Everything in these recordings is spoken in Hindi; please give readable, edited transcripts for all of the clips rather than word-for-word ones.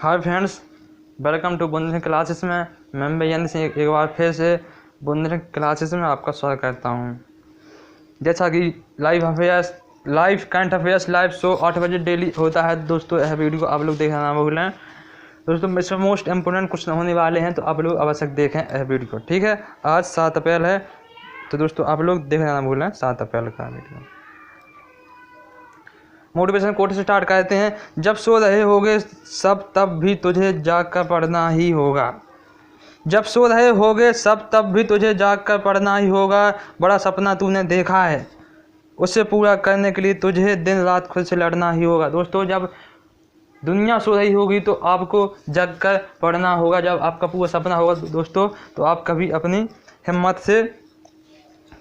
Hi friends, welcome to Bundelkhand classes में। मैं बेयन सिंह एक बार फिर से बुंदेलखंड क्लासेस में आपका स्वागत करता हूं। जैसा कि live current affairs live show 8 बजे डेली होता है दोस्तों, यह वीडियो को आप लोग देखना ना भूलें। दोस्तों इसमें मोस्ट इम्पोर्टेंट क्वेश्चन होने वाले हैं, तो आप लोग अवश्य देखें यह वीडियो को, ठीक है। आज 7 अप्रैल है, तो दोस्तों आप लोग देखना ना भूलें 7 अप्रैल का वीडियो। मोटिवेशन कोट से स्टार्ट करते हैं। जब सो रहे होगे सब तब भी तुझे जाग कर पढ़ना ही होगा। जब सो रहे होगे सब तब भी तुझे जाग कर पढ़ना ही होगा। बड़ा सपना तूने देखा है, उसे पूरा करने के लिए तुझे दिन रात खुद से लड़ना ही होगा। दोस्तों जब दुनिया सो रही होगी तो आपको जग कर पढ़ना होगा। जब आपका पूरा सपना होगा दोस्तों, तो आप कभी अपनी हिम्मत से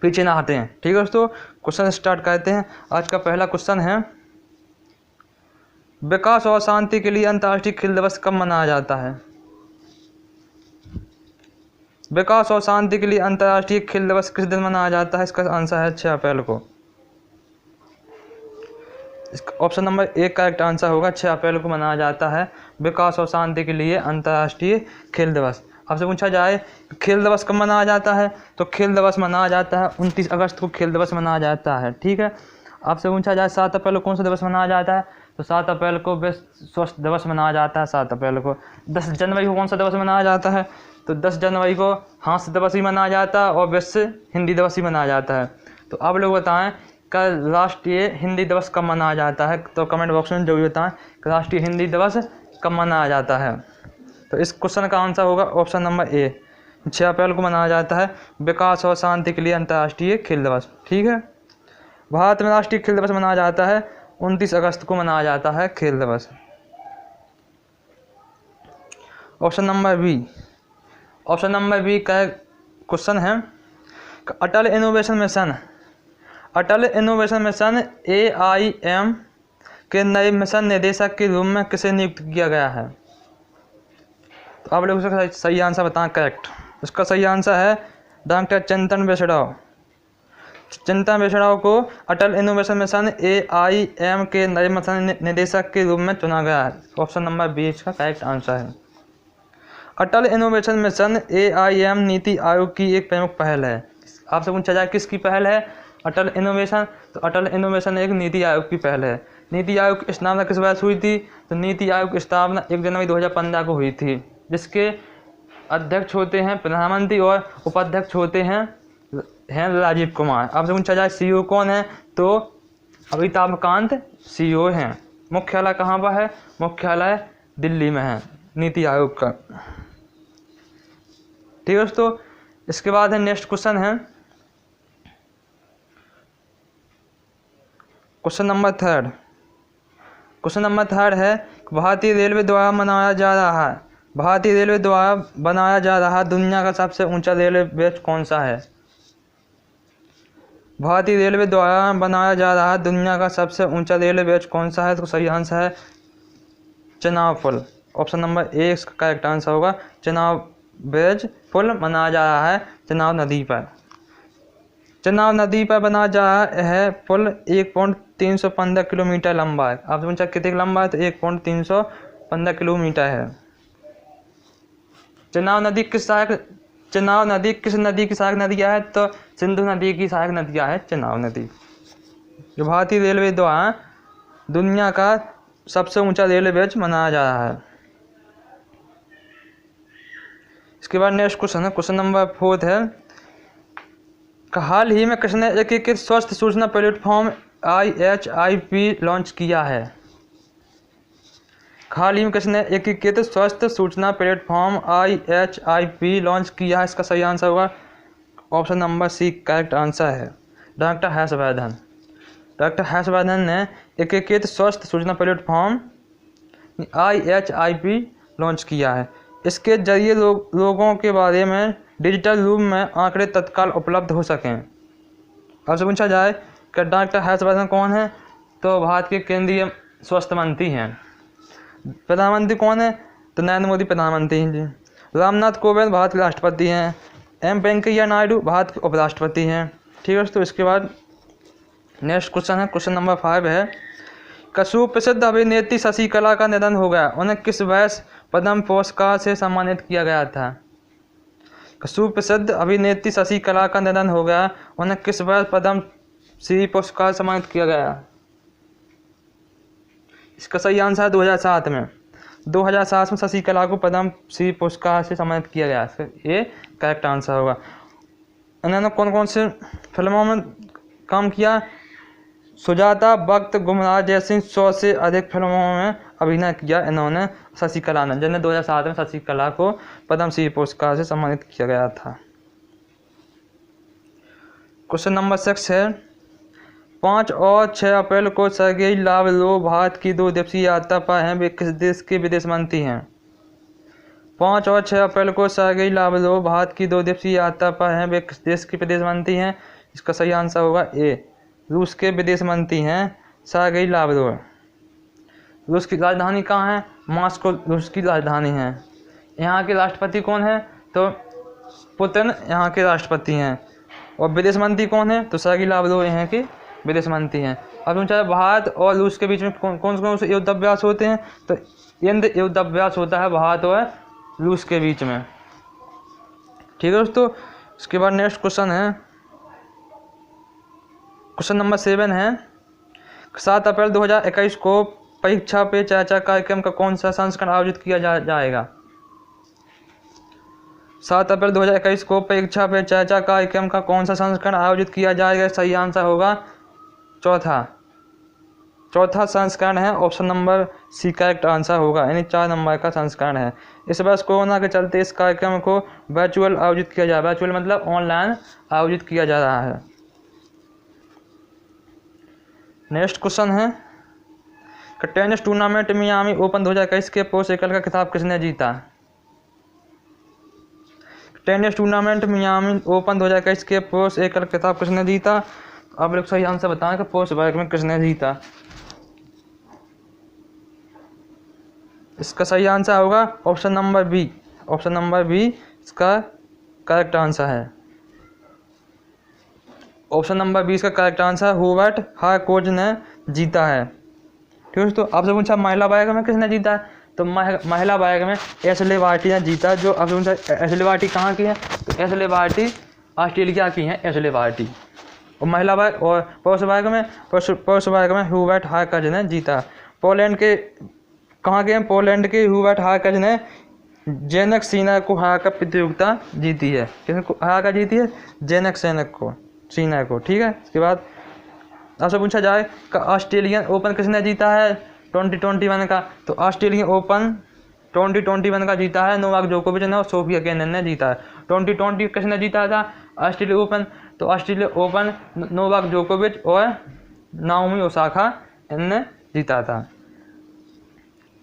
पीछे ना हटें, ठीक है दोस्तों। क्वेश्चन स्टार्ट करते हैं। आज का पहला क्वेश्चन है, विकास और शांति के लिए अंतर्राष्ट्रीय खेल दिवस कब मनाया जाता है? विकास और शांति के लिए अंतर्राष्ट्रीय खेल दिवस किस दिन मनाया जाता है? इसका आंसर है 6 अप्रैल को। इसका ऑप्शन नंबर 1 करेक्ट आंसर होगा। 6 अप्रैल को मनाया जाता है विकास और शांति के लिए अंतर्राष्ट्रीय खेल दिवस। आपसे पूछा जाए खेल दिवस कब मनाया जाता है, तो खेल दिवस मनाया जाता है 29 अगस्त को खेल दिवस मनाया जाता है, ठीक है। आपसे पूछा जाए 7 अप्रैल को कौन सा दिवस मनाया जाता है, तो 7 अप्रैल को विश्व स्वास्थ्य दिवस मनाया जाता है। 7 अप्रैल को 10 जनवरी को कौन सा दिवस मनाया जाता है, तो 10 जनवरी को हास्य दिवस भी मनाया जाता है और विश्व हिंदी दिवस भी मनाया जाता है। तो आप लोग बताएं कल राष्ट्रीय हिंदी दिवस कब मनाया जाता है, तो कमेंट बॉक्स में जो भी बताएं कि राष्ट्रीय हिंदी दिवस कब मनाया जाता है। तो इस क्वेश्चन का आंसर होगा ऑप्शन नंबर ए, 6 अप्रैल को मनाया जाता है विकास और शांति के लिए अंतर्राष्ट्रीय खेल दिवस, ठीक है। भारत में राष्ट्रीय खेल दिवस मनाया जाता है 29 अगस्त को मनाया जाता है खेल दिवस। ऑप्शन नंबर बी का क्वेश्चन है, अटल इनोवेशन मिशन AIM के नए मिशन निदेशक के रूप में किसे नियुक्त किया गया है? तो आप लोग उसका सही आंसर बताएं करेक्ट। इसका सही आंसर है डॉक्टर चिंतन बेसराव को अटल इनोवेशन मिशन AIM के नए मिशन निदेशक के रूप में चुना गया है। ऑप्शन नंबर बी इसका करेक्ट आंसर है। अटल innovation mission AIM NITI Aayog की एक प्रमुख पहल है। आपसे पूछा जाए किसकी पहल है अटल इनोवेशन, तो अटल इनोवेशन एक नीति आयोग की पहल है। नीति आयोग की स्थापना किस वर्ष हुई थी, तो नीति आयोग की स्थापना 1 जनवरी 2015 को हुई थी, जिसके अध्यक्ष होते हैं प्रधानमंत्री और उपाध्यक्ष होते हैं राजीव कुमार। आपसे पूछा जाए CEO कौन है, तो अमिताभ कांत CEO हैं। मुख्यालय कहाँ पर है, मुख्यालय दिल्ली में है नीति आयोग का, ठीक है दोस्तों। इसके बाद है नेक्स्ट क्वेश्चन है क्वेश्चन नंबर थर्ड है, भारतीय रेलवे द्वारा बनाया जा रहा दुनिया का सबसे ऊंचा रेलवे ब्रिज कौन सा है? भारतीय रेलवे द्वारा बनाया जा रहा दुनिया का सबसे ऊंचा रेलवे ब्रिज कौन सा है? तो सही आंसर है चेनाब पुल। ऑप्शन नंबर ए इसका करेक्ट आंसर होगा। चेनाब ब्रिज पुल बनाया जा रहा है चेनाब नदी पर बनाया जा रहा है पुल 1.315 किलोमीटर लंबा है। आपसे पूछा कितने लंबा है, तो 1.315 किलोमीटर है। चेनाब नदी किस नदी की सहायक नदियाँ है, तो सिंधु नदी की सहायक नदियाँ है चेनाब नदी। जो भारतीय रेलवे द्वारा दुनिया का सबसे ऊंचा रेलवे ब्रिज बनाया जा रहा है। इसके बाद नेक्स्ट क्वेश्चन है क्वेश्चन नंबर 4 है, हाल ही में किसने एकीकृत स्वास्थ्य सूचना प्लेटफॉर्म IHIP लॉन्च किया है? हाल ही में किसने एकीकृत स्वास्थ्य सूचना प्लेटफॉर्म IHIP लॉन्च किया है? इसका सही आंसर होगा option number C correct answer है डॉक्टर हर्षवर्धन ने एकीकृत स्वास्थ्य सूचना प्लेटफॉर्म IHIP लॉन्च किया है। इसके जरिए लोगों के बारे में डिजिटल रूप में आंकड़े तत्काल उपलब्ध हो सकें। आपसे पूछा जाए कि डॉक्टर हर्षवर्धन कौन है, तो भारत के केंद्रीय स्वास्थ्य मंत्री हैं। प्रधानमंत्री कौन है, तो नरेंद्र मोदी प्रधानमंत्री हैं जी। रामनाथ कोविंद भारत के राष्ट्रपति हैं। वेंकैया नायडू भारत के उपराष्ट्रपति हैं, ठीक है दोस्तों। इसके बाद नेक्स्ट क्वेश्चन है क्वेश्चन नंबर 5 है, सुप्रसिद्ध अभिनेत्री शशिकला का निधन हो गया, उन्हें किस वैश्य पद्म पुरस्कार से सम्मानित किया गया था? सुप्रसिद्ध अभिनेत्री शशिकला का निधन हो गया, उन्हें किस वैश्य पद्म श्री पुरस्कार से सम्मानित किया गया? इसका सही आंसर है 2007 में। 2007 में शशिकला को पद्म श्री पुरस्कार से सम्मानित किया गया। ये करेक्ट आंसर होगा। इन्होंने कौन कौन से फिल्मों में काम किया? सुजाता, वक्त, गुमराह जैसी 100 से अधिक फिल्मों में अभिनय किया इन्होंने, शशिकला ने, जिन्हें 2007 में शशिकला को पद्म श्री पुरस्कार से सम्मानित किया गया था। क्वेश्चन नंबर 6 है 5 और 6 अप्रैल को सर्गेई लावरोव भारत की 2 दिवसीय यात्रा पर हैं, वे किस देश के विदेश मंत्री हैं? 5 और 6 अप्रैल को सर्गेई लावरोव भारत की 2 दिवसीय यात्रा पर हैं, वे किस देश के विदेश मंत्री हैं? इसका सही आंसर होगा ए, रूस के विदेश मंत्री हैं सर्गेई लावरोव। रूस की राजधानी कहाँ है? मॉस्को रूस की राजधानी है। यहाँ के राष्ट्रपति कौन है? तो पुतिन यहाँ के राष्ट्रपति हैं। और विदेश मंत्री कौन है? तो सर्गेई लावरोव यहाँ के विदेश मंत्री हैं। अब पूछा है भारत और रूस के बीच में कौन से युद्धाभ्यास होते हैं? तो इंद्र युद्धाभ्यास होता है भारत और रूस के बीच में। ठीक है दोस्तों। इसके बाद नेक्स्ट क्वेश्चन है, क्वेश्चन नंबर 7 है 7 अप्रैल 2021 को परीक्षा पे चर्चा कार्यक्रम का कौन सा संस्करण आयोजित किया जाएगा? 7 अप्रैल 2021 को परीक्षा पे चर्चा कार्यक्रम का कौन सा संस्करण आयोजित किया जाएगा? सही आंसर होगा चौथा संस्करण है, option number C correct answer होगा, यानी 4 नंबर का संस्करण है। इस वर्ष कोरोना के चलते इस कार्यक्रम को वर्चुअल आयोजित किया जा रहा है। वर्चुअल मतलब ऑनलाइन आयोजित किया जा रहा है। नेक्स्ट क्वेश्चन है टेनिस टूर्नामेंट मियामी ओपन 2021 के पुरुष एकल का खिताब किसने जीता? टेनिस टूर्नामेंट मियामी ओपन 2021 के पुरुष एकल खिताब किसने जीता? आप लोग सही आंसर बताएं कि पुरुष वर्ग में किसने जीता। इसका सही आंसर होगा option number B. Option number B इसका करेक्ट आंसर है। ऑप्शन नंबर 20 का करेक्ट आंसर हुबर्ट हारकोज ने जीता है। ठीक है दोस्तों। आपसे पूछा महिला वर्ग में किसने जीता है? तो महिला वर्ग में एशले बार्टी ने जीता। जो आपसे पूछा एशले बार्टी कहाँ की है? तो एशले बार्टी ऑस्ट्रेलिया की हैं, एशले बार्टी। और महिला वर्ग और पुरुष वर्ग में हुबर्ट हारकोज ने जीता। पोलैंड के कहाँ के हैं? पोलैंड के हुबर्ट हारकोज ने जेनक सीना को हराकर प्रतियोगिता जीती है। किसको हराकर जीती है? जेनक सीना को। ठीक है। इसके बाद आपसे पूछा जाए कि ऑस्ट्रेलियन ओपन किसने जीता है 2021 का? तो ऑस्ट्रेलियन ओपन 2021 का जीता है नोवाक जोकोविच ने और सोफिया केनिन ने जीता है। 2020 किसने जीता था ऑस्ट्रेलिया ओपन? तो ऑस्ट्रेलिया ओपन नोवाक जोकोविच और नाओमी ओसाका इनने जीता था।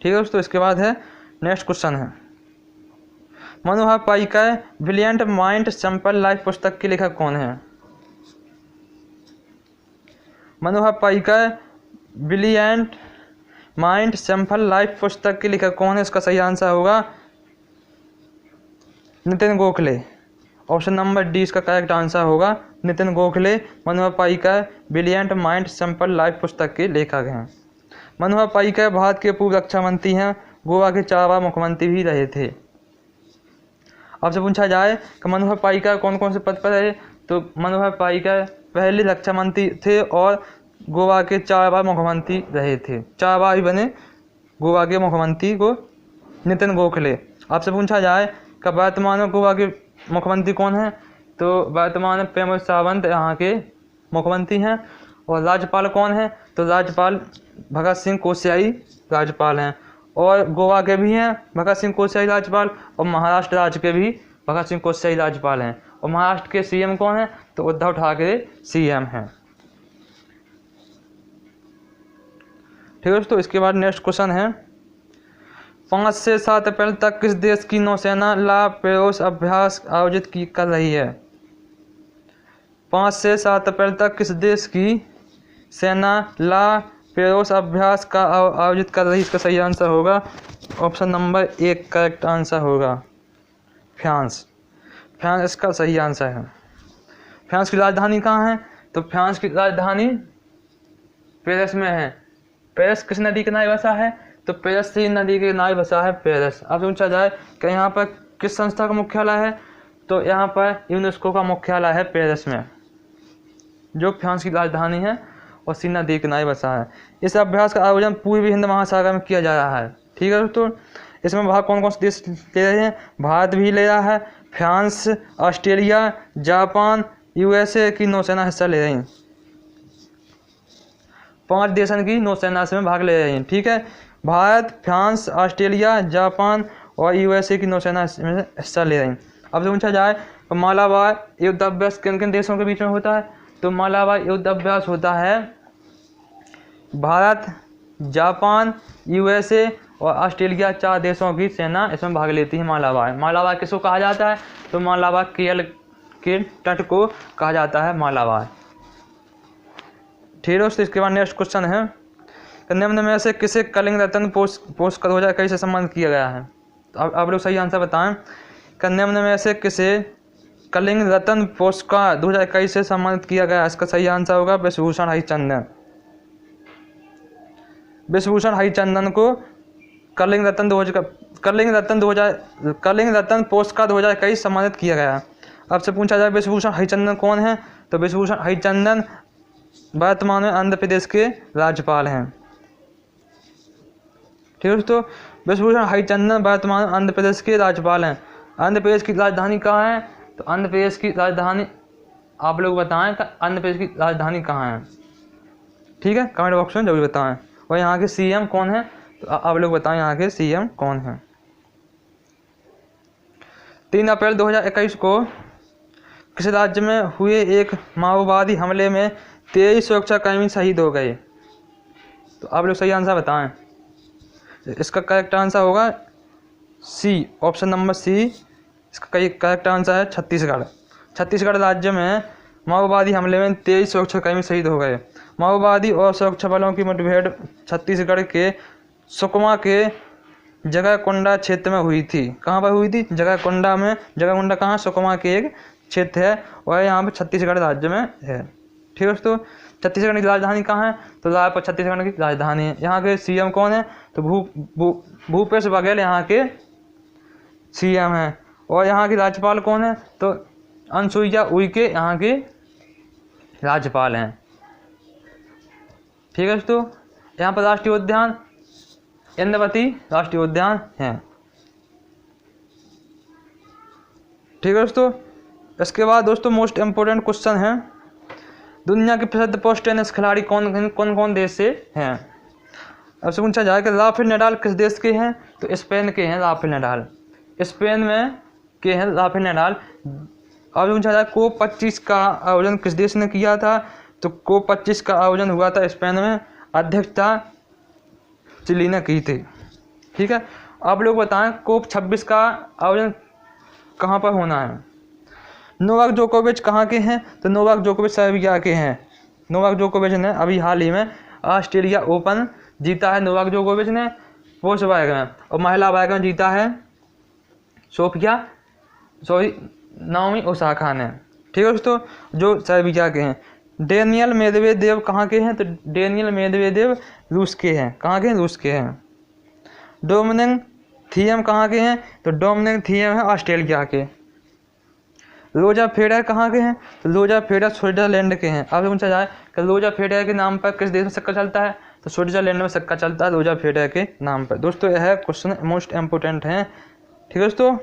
ठीक है दोस्तों। इसके बाद है नेक्स्ट क्वेश्चन है Manohar Parrikar brilliant mind simple life पुस्तक के लेखक कौन है? Manohar Parrikar brilliant mind simple life पुस्तक के लेखक कौन है? इसका सही आंसर होगा Nitin Gokhale. Option number D इसका करेक्ट आंसर होगा Nitin Gokhale. Manohar Parrikar brilliant mind simple life पुस्तक के लेखक हैं। मनोहर पर्रिकर भारत के पूर्व रक्षा मंत्री हैं, गोवा के 4 बार मुख्यमंत्री भी रहे थे। आपसे पूछा जाए कि मनोहर पर्रिकर कौन कौन से पद पर रहे? तो मनोहर पर्रिकर पहले रक्षा मंत्री थे और गोवा के 4 बार मुख्यमंत्री रहे थे। 4 बार ही बने गोवा के मुख्यमंत्री को नितिन गोखले। आपसे पूछा जाए कि वर्तमान में गोवा के मुख्यमंत्री कौन है? तो वर्तमान में प्रमोद सावंत यहाँ के मुख्यमंत्री हैं। और राज्यपाल कौन है? तो राज्यपाल भगत सिंह कोश्यारी राज्यपाल हैं। और गोवा के भी हैं भगत सिंह कोश्यारी राज्यपाल और महाराष्ट्र राज्य के भी भगत सिंह कोश्यारी राज्यपाल हैं। और महाराष्ट्र के सीएम कौन है? तो उद्धव ठाकरे सीएम हैं। ठीक है दोस्तों। इसके बाद नेक्स्ट क्वेश्चन है 5 से 7 अप्रैल तक किस देश की नौसेना ला पेरोस अभ्यास आयोजित कर रही है? 5 से 7 अप्रैल तक किस देश की सेना ला पेरोस अभ्यास का आयोजित कर रही है? इसका सही आंसर होगा ऑप्शन नंबर 1 करेक्ट आंसर होगा फ्रांस। फ्रांस इसका सही आंसर है। फ्रांस की राजधानी कहाँ है? तो फ्रांस की राजधानी पेरिस में है। पेरिस किस नदी के किनारे बसा है? तो पेरिस सी नदी के किनारे बसा है पेरिस। अब पूछा जाए कि यहाँ पर किस संस्था का मुख्यालय है? तो यहाँ पर यूनेस्को का मुख्यालय है पेरिस में, जो फ्रांस की राजधानी है और सी नदी के किनारे बसा है। इस अभ्यास का आयोजन पूर्वी हिंद महासागर में किया जा रहा है। ठीक है दोस्तों, इसमें भाग कौन कौन से देश ले रहे हैं? भारत भी ले रहा है, फ्रांस, ऑस्ट्रेलिया, जापान, यूएसए की नौसेना हिस्सा ले रही हैं। 5 देशों की नौसेना से में भाग ले रही हैं। ठीक है, भारत, फ्रांस, ऑस्ट्रेलिया, जापान और यूएसए की नौसेना में हिस्सा ले रही हैं। अब से पूछा जाए तो मालाबार युद्धाभ्यास किन किन देशों के बीच में होता है? तो मालाबार युद्धाभ्यास होता है भारत, जापान, यूएसए और ऑस्ट्रेलिया 4 देशों की सेना इसमें भाग लेती है। मालाबार, मालाबार किसको कहा जाता है? तो मालाबार केरल के तट को कहा जाता है मालाबार। ठीक है दोस्तों, इसके बाद नेक्स्ट क्वेश्चन है, निम्न में से किसे कलिंग रत्न पुरस्कार 2021 से सम्मानित किया गया है? अब आप लोग सही आंसर बताएं। निम्न में से किसे कलिंग रत्न पुरस्कार 2021 से सम्मानित किया गया? इसका सही आंसर होगा विश्वभूषण हरिचंदन। विश्वभूषण हरिचंदन को कलिंग रत्न पुरस्कार 2021 सम्मानित किया गया। अब से पूछा जाए विश्वभूषण हरिचंदन कौन है? तो विश्वभूषण हरिचंदन वर्तमान में आंध्र प्रदेश के राज्यपाल हैं। ठीक है दोस्तों, विश्वभूषण हरिचंदन वर्तमान में आंध्र प्रदेश के राज्यपाल हैं। आंध्र प्रदेश की राजधानी कहाँ है? तो आंध्र प्रदेश की राजधानी आप लोग बताएं कि आंध्र प्रदेश की राजधानी कहाँ है। ठीक है, कमेंट बॉक्स में जरूर बताएं। और यहाँ के सीएम कौन है? तो आप लोग बताएं यहाँ के सीएम कौन है। 3 अप्रैल 2021 को किस राज्य में हुए एक माओवादी हमले में 23 सुरक्षाकर्मी शहीद हो गए? तो आप लोग सही आंसर बताएं। इसका करेक्ट आंसर होगा सी, ऑप्शन नंबर सी। इसका करेक्ट आंसर है छत्तीसगढ़। छत्तीसगढ़ राज्य में माओवादी हमले में 23 सुरक्षाकर्मी शहीद हो गए। माओवादी और सुरक्षा बलों की मुठभेड़ छत्तीसगढ़ के सुकमा के जगरकोंडा क्षेत्र में हुई थी। कहाँ पर हुई थी? जगरकोंडा में। जगरकोंडा कहाँ? सुकमा के एक क्षेत्र है और यहाँ पर छत्तीसगढ़ राज्य में है। ठीक है दोस्तों, छत्तीसगढ़ की राजधानी कहाँ है? तो रायपुर छत्तीसगढ़ की राजधानी है। यहाँ के सीएम कौन है? तो भूपेश बघेल यहाँ के सीएम हैं। और यहाँ के राज्यपाल कौन है? तो अनसुईया उइके यहाँ के राज्यपाल हैं। ठीक है दोस्तों, यहाँ पर राष्ट्रीय उद्यान इंद्रवती राष्ट्रीय उद्यान है। ठीक है दोस्तों, इसके बाद दोस्तों मोस्ट इम्पोर्टेंट क्वेश्चन है, दुनिया के प्रसिद्ध पोस्ट टेनिस खिलाड़ी कौन कौन देश से हैं? अब से पूछा जाए कि राफेल नडाल किस देश के हैं? तो स्पेन के हैं राफेल नडाल। स्पेन में के हैं राफेल नडाल। अब पूछा जाए कोप 25 का आयोजन किस देश ने किया था? तो कोप 25 का आयोजन हुआ था स्पेन में, अध्यक्षता चिली ने की थी। ठीक है, आप लोग बताएं कोप 26 का आयोजन कहाँ पर होना है? नोवाक जोकोविच कहाँ के हैं? तो नोवाक जोकोविच सर्बिया के हैं। नोवाक जोकोविच ने अभी हाल ही में ऑस्ट्रेलिया ओपन जीता है। नोवाक जोकोविच ने पुरुष वर्ग में, और महिला वर्ग में जीता है नाओमी ओसाका ने। ठीक है दोस्तों, जो सर्बिया के हैं। डेनियल मेदवेदेव कहाँ के हैं? तो डेनियल मेदवेदेव रूस के हैं। कहाँ के हैं? रूस के हैं। डोमिनिक थियम कहाँ के हैं? तो डोमिनिक थियम है ऑस्ट्रेलिया के। रोजर फेडरर कहाँ के हैं? तो रोजर फेडरर स्विट्जरलैंड के हैं। अब पूछा जाए कि रोजर फेडरर के नाम पर किस देश में सिक्का चलता है? तो स्विट्जरलैंड में सिक्का चलता है रोजर फेडरर के नाम पर। दोस्तों यह क्वेश्चन मोस्ट इम्पोर्टेंट है। ठीक है दोस्तों।